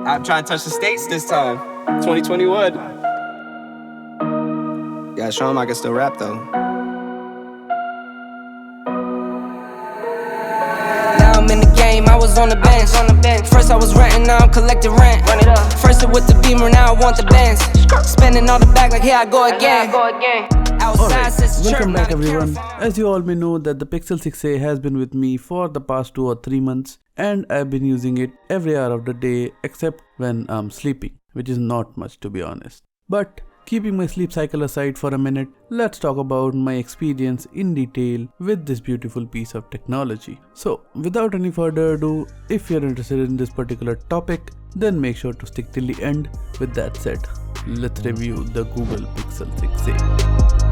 I'm trying to touch the states this time. 2021. Gotta show him I can still rap though. Now I'm in the game, I was on the bench. First I was renting, now I'm collecting rent. Run it up. First it with the Beamer, now I want the Benz. Spending all the bag like here I go again. Alright, welcome back everyone. As you all may know that the Pixel 6a has been with me for the past 2 or 3 months and I've been using it every hour of the day except when I'm sleeping, which is not much to be honest. But keeping my sleep cycle aside for a minute, let's talk about my experience in detail with this beautiful piece of technology. So without any further ado, if you're interested in this particular topic, then make sure to stick till the end. With that said, let's review the Google Pixel 6a.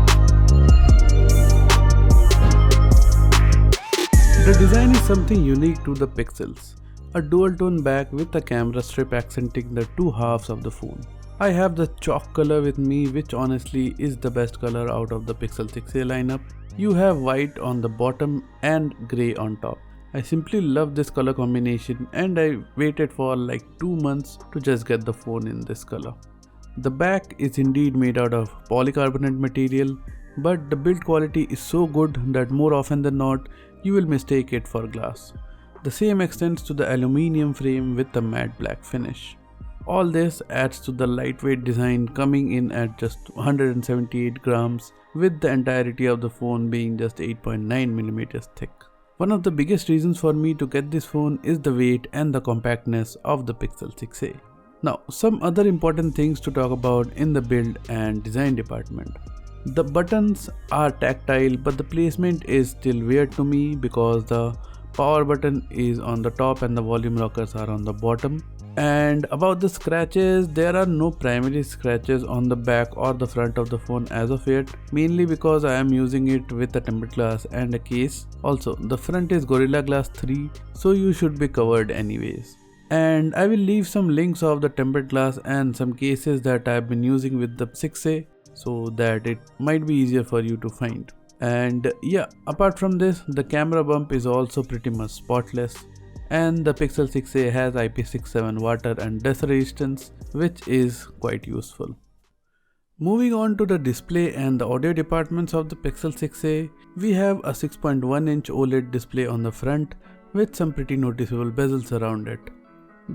The design is something unique to the Pixels. A dual tone back with a camera strip accenting the two halves of the phone. I have the chalk color with me, which honestly is the best color out of the Pixel 6a lineup. You have white on the bottom and grey on top. I simply love this color combination and I waited for like 2 months to just get the phone in this color. The back is indeed made out of polycarbonate material, but the build quality is so good that more often than not, you will mistake it for glass. The same extends to the aluminium frame with the matte black finish. All this adds to the lightweight design, coming in at just 178 grams with the entirety of the phone being just 8.9mm thick. One of the biggest reasons for me to get this phone is the weight and the compactness of the Pixel 6a. Now, some other important things to talk about in the build and design department. The buttons are tactile, but the placement is still weird to me because the power button is on the top and the volume rockers are on the bottom. And about the scratches, there are no primary scratches on the back or the front of the phone as of yet, mainly because I am using it with a tempered glass and a case. Also, the front is Gorilla Glass 3, so you should be covered anyways. And I will leave some links of the tempered glass and some cases that I have been using with the 6a, so that it might be easier for you to find. And yeah, apart from this, the camera bump is also pretty much spotless, and the Pixel 6a has IP67 water and dust resistance, which is quite useful. Moving on to the display and the audio departments of the Pixel 6a, we have a 6.1-inch OLED display on the front with some pretty noticeable bezels around it.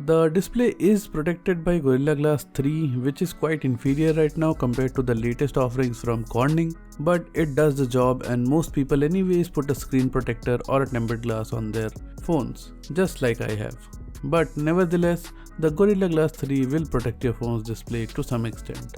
The display is protected by Gorilla Glass 3, which is quite inferior right now compared to the latest offerings from Corning, but it does the job and most people anyways put a screen protector or a tempered glass on their phones, just like I have. But nevertheless, the Gorilla Glass 3 will protect your phone's display to some extent.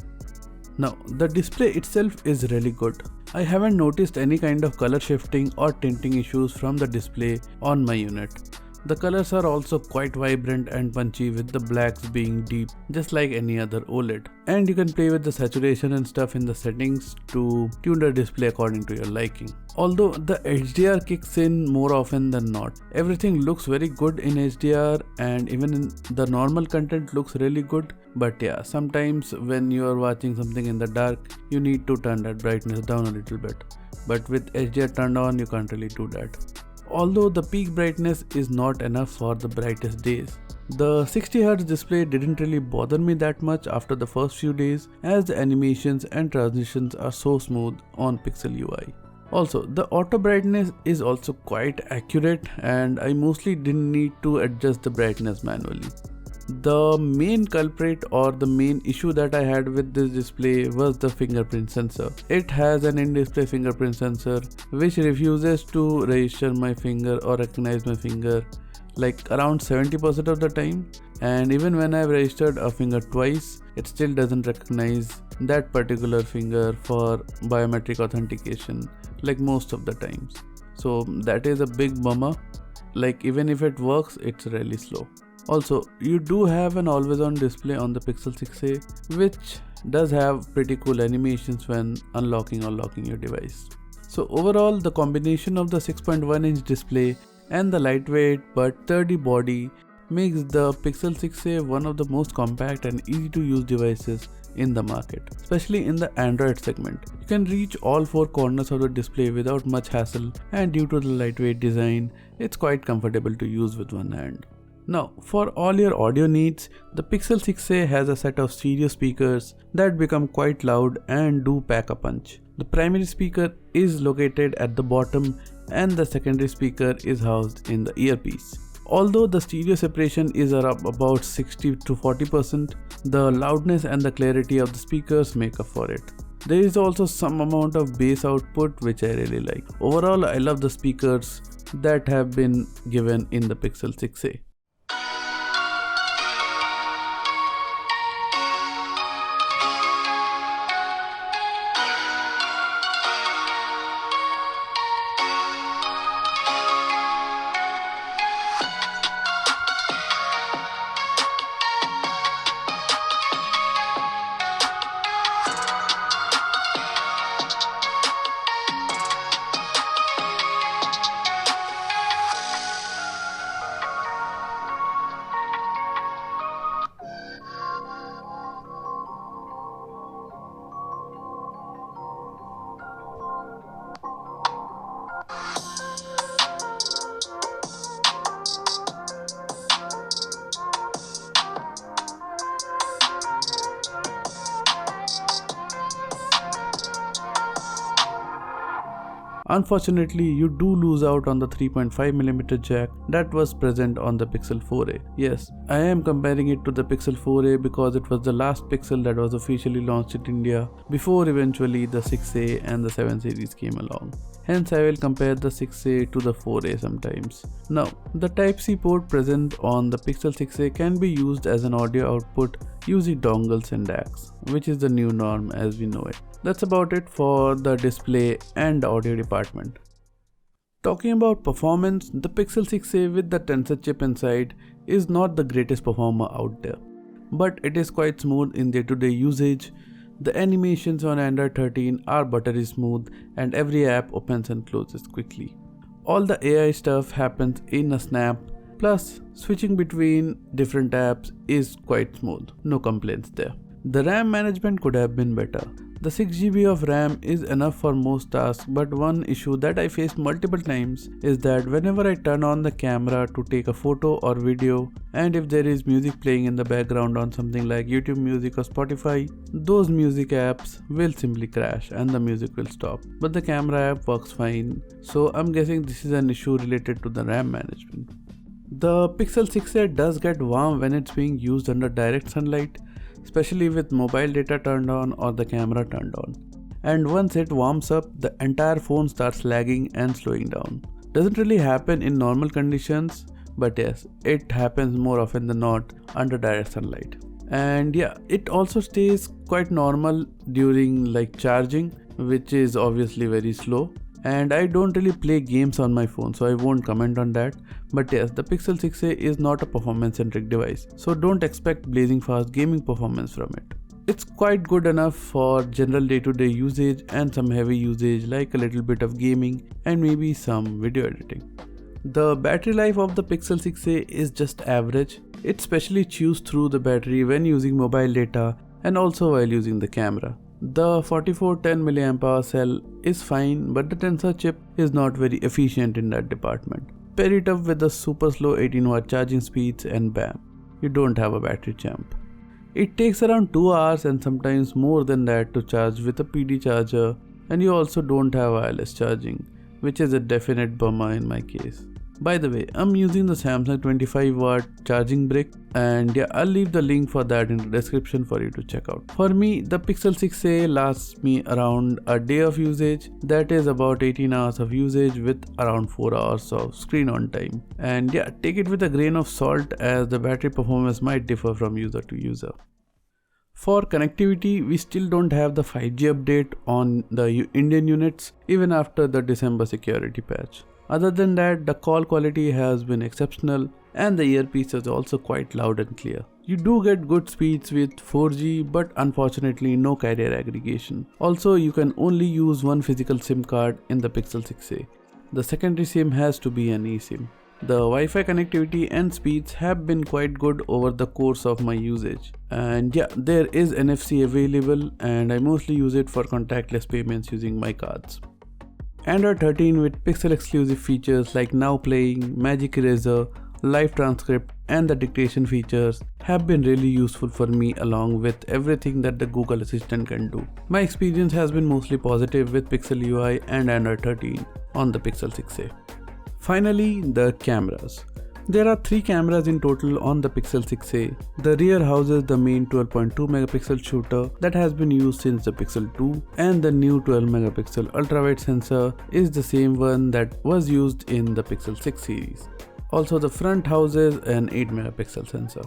Now, the display itself is really good. I haven't noticed any kind of color shifting or tinting issues from the display on my unit. The colors are also quite vibrant and punchy, with the blacks being deep just like any other OLED. And you can play with the saturation and stuff in the settings to tune the display according to your liking. Although the HDR kicks in more often than not. Everything looks very good in HDR and even in the normal content looks really good. But yeah, sometimes when you are watching something in the dark, you need to turn that brightness down a little bit. But with HDR turned on, you can't really do that. Although the peak brightness is not enough for the brightest days. The 60Hz display didn't really bother me that much after the first few days, as the animations and transitions are so smooth on Pixel UI. Also, the auto brightness is also quite accurate and I mostly didn't need to adjust the brightness manually. The main culprit or the main issue that I had with this display was the fingerprint sensor. It has an in-display fingerprint sensor which refuses to register my finger or recognize my finger like around 70% of the time, and even when I've registered a finger twice, it still doesn't recognize that particular finger for biometric authentication like most of the times. So that is a big bummer. Like even if it works, it's really slow. Also, you do have an always-on display on the Pixel 6a, which does have pretty cool animations when unlocking or locking your device. So overall, the combination of the 6.1-inch display and the lightweight but sturdy body makes the Pixel 6a one of the most compact and easy to use devices in the market, especially in the Android segment. You can reach all 4 corners of the display without much hassle, and due to the lightweight design, it's quite comfortable to use with one hand. Now, for all your audio needs, the Pixel 6a has a set of stereo speakers that become quite loud and do pack a punch. The primary speaker is located at the bottom and the secondary speaker is housed in the earpiece. Although the stereo separation is about 60 to 40%, the loudness and the clarity of the speakers make up for it. There is also some amount of bass output which I really like. Overall, I love the speakers that have been given in the Pixel 6a. Unfortunately, you do lose out on the 3.5mm jack that was present on the Pixel 4a. Yes, I am comparing it to the Pixel 4a because it was the last Pixel that was officially launched in India before eventually the 6a and the 7 series came along. Hence, I will compare the 6a to the 4a sometimes. Now, the Type-C port present on the Pixel 6a can be used as an audio output using dongles and DACs, which is the new norm as we know it. That's about it for the display and audio department. Talking about performance, the Pixel 6a with the Tensor chip inside is not the greatest performer out there, but it is quite smooth in day-to-day usage. The animations on Android 13 are buttery smooth and every app opens and closes quickly. All the AI stuff happens in a snap, plus switching between different apps is quite smooth, no complaints there. The RAM management could have been better. The 6GB of RAM is enough for most tasks, but one issue that I faced multiple times is that whenever I turn on the camera to take a photo or video, and if there is music playing in the background on something like YouTube Music or Spotify, those music apps will simply crash and the music will stop. But the camera app works fine, so I'm guessing this is an issue related to the RAM management. The Pixel 6a does get warm when it's being used under direct sunlight, especially with mobile data turned on or the camera turned on. And once it warms up, the entire phone starts lagging and slowing down. Doesn't really happen in normal conditions, but yes, it happens more often than not under direct sunlight. And yeah, it also stays quite normal during like charging, which is obviously very slow. And I don't really play games on my phone, so I won't comment on that. But yes, the Pixel 6a is not a performance-centric device, so don't expect blazing fast gaming performance from it. It's quite good enough for general day-to-day usage and some heavy usage like a little bit of gaming and maybe some video editing. The battery life of the Pixel 6a is just average. It specially chews through the battery when using mobile data and also while using the camera. The 4410 mAh cell is fine, but the Tensor chip is not very efficient in that department. Pair it up with the super slow 18W charging speeds and bam, you don't have a battery champ. It takes around 2 hours and sometimes more than that to charge with a PD charger, and you also don't have wireless charging, which is a definite bummer in my case. By the way, I'm using the Samsung 25W charging brick, and yeah, I'll leave the link for that in the description for you to check out. For me, the Pixel 6a lasts me around a day of usage, that is about 18 hours of usage with around 4 hours of screen on time. And yeah, take it with a grain of salt as the battery performance might differ from user to user. For connectivity, we still don't have the 5G update on the Indian units even after the December security patch. Other than that, the call quality has been exceptional and the earpiece is also quite loud and clear. You do get good speeds with 4G, but unfortunately no carrier aggregation. Also, you can only use one physical SIM card in the Pixel 6a. The secondary SIM has to be an eSIM. The Wi-Fi connectivity and speeds have been quite good over the course of my usage. And yeah, there is NFC available and I mostly use it for contactless payments using my cards. Android 13 with Pixel exclusive features like Now Playing, Magic Eraser live transcript and the dictation features have been really useful for me along with everything that the Google Assistant can do. My experience has been mostly positive with Pixel UI and Android 13 on the Pixel 6a. Finally, the cameras. There are 3 cameras in total on the Pixel 6a. The rear houses the main 12.2 megapixel shooter that has been used since the Pixel 2, and the new 12 megapixel ultra-wide sensor is the same one that was used in the Pixel 6 series. Also, the front houses an 8 megapixel sensor.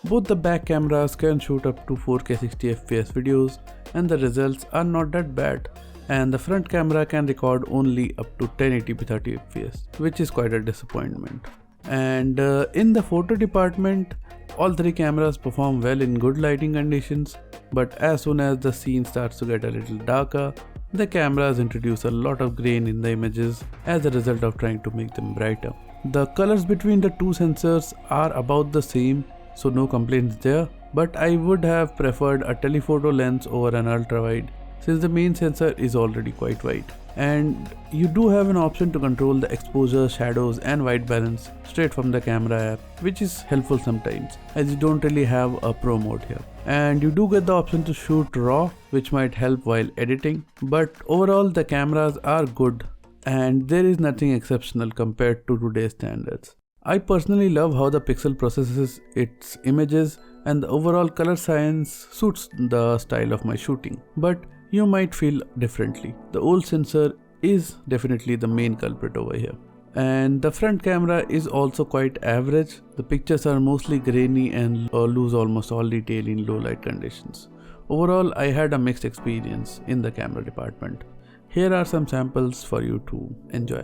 Both the back cameras can shoot up to 4K 60fps videos and the results are not that bad. And the front camera can record only up to 1080p 30fps, which is quite a disappointment. And in the photo department, all 3 cameras perform well in good lighting conditions, but as soon as the scene starts to get a little darker, the cameras introduce a lot of grain in the images as a result of trying to make them brighter. The colors between the 2 sensors are about the same, so no complaints there, but I would have preferred a telephoto lens over an ultra-wide since the main sensor is already quite wide. And you do have an option to control the exposure, shadows and white balance straight from the camera app, which is helpful sometimes as you don't really have a pro mode here. And you do get the option to shoot RAW, which might help while editing, but overall the cameras are good and there is nothing exceptional compared to today's standards. I personally love how the Pixel processes its images and the overall color science suits the style of my shooting, but you might feel differently. The old sensor is definitely the main culprit over here. And the front camera is also quite average. The pictures are mostly grainy and lose almost all detail in low light conditions. Overall, I had a mixed experience in the camera department. Here are some samples for you to enjoy.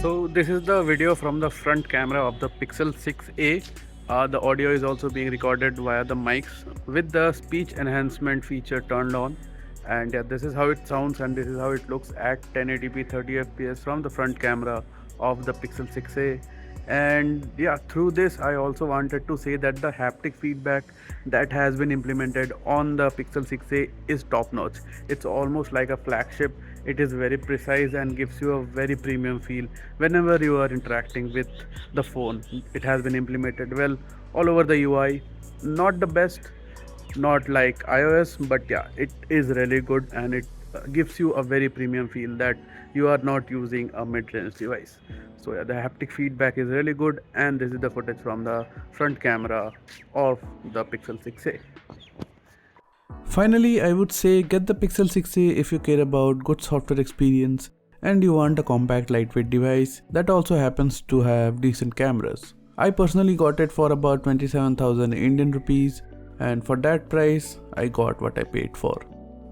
So this is the video from the front camera of the Pixel 6a. The audio is also being recorded via the mics with the speech enhancement feature turned on. And yeah, this is how it sounds and this is how it looks at 1080p 30fps from the front camera of the Pixel 6a. And yeah, through this I also wanted to say that the haptic feedback that has been implemented on the Pixel 6a is top notch. It's almost like a flagship. It is very precise and gives you a very premium feel whenever you are interacting with the phone. It has been implemented well all over the UI. Not the best, not like iOS, but yeah, it is really good and it gives you a very premium feel that you are not using a mid-range device. So yeah, the haptic feedback is really good, and this is the footage from the front camera of the Pixel 6a. Finally, I would say get the Pixel 6a if you care about good software experience and you want a compact lightweight device that also happens to have decent cameras. I personally got it for about 27,000 Indian rupees, and for that price I got what I paid for.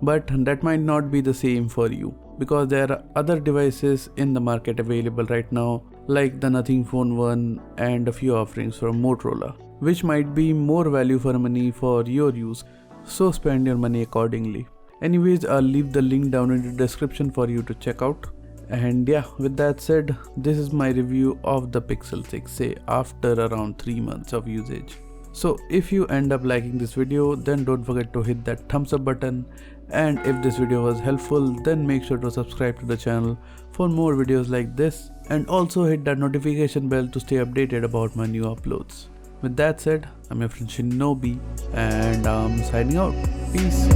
But that might not be the same for you, because there are other devices in the market available right now, like the Nothing Phone 1 and a few offerings from Motorola, which might be more value for money for your use, so spend your money accordingly. Anyways, I'll leave the link down in the description for you to check out. And yeah, with that said, this is my review of the Pixel 6a after around 3 months of usage. So if you end up liking this video, then don't forget to hit that thumbs up button, and if this video was helpful, then make sure to subscribe to the channel for more videos like this, and also hit that notification bell to stay updated about my new uploads. With that said, I'm your friend Shinobi and I'm signing out. Peace.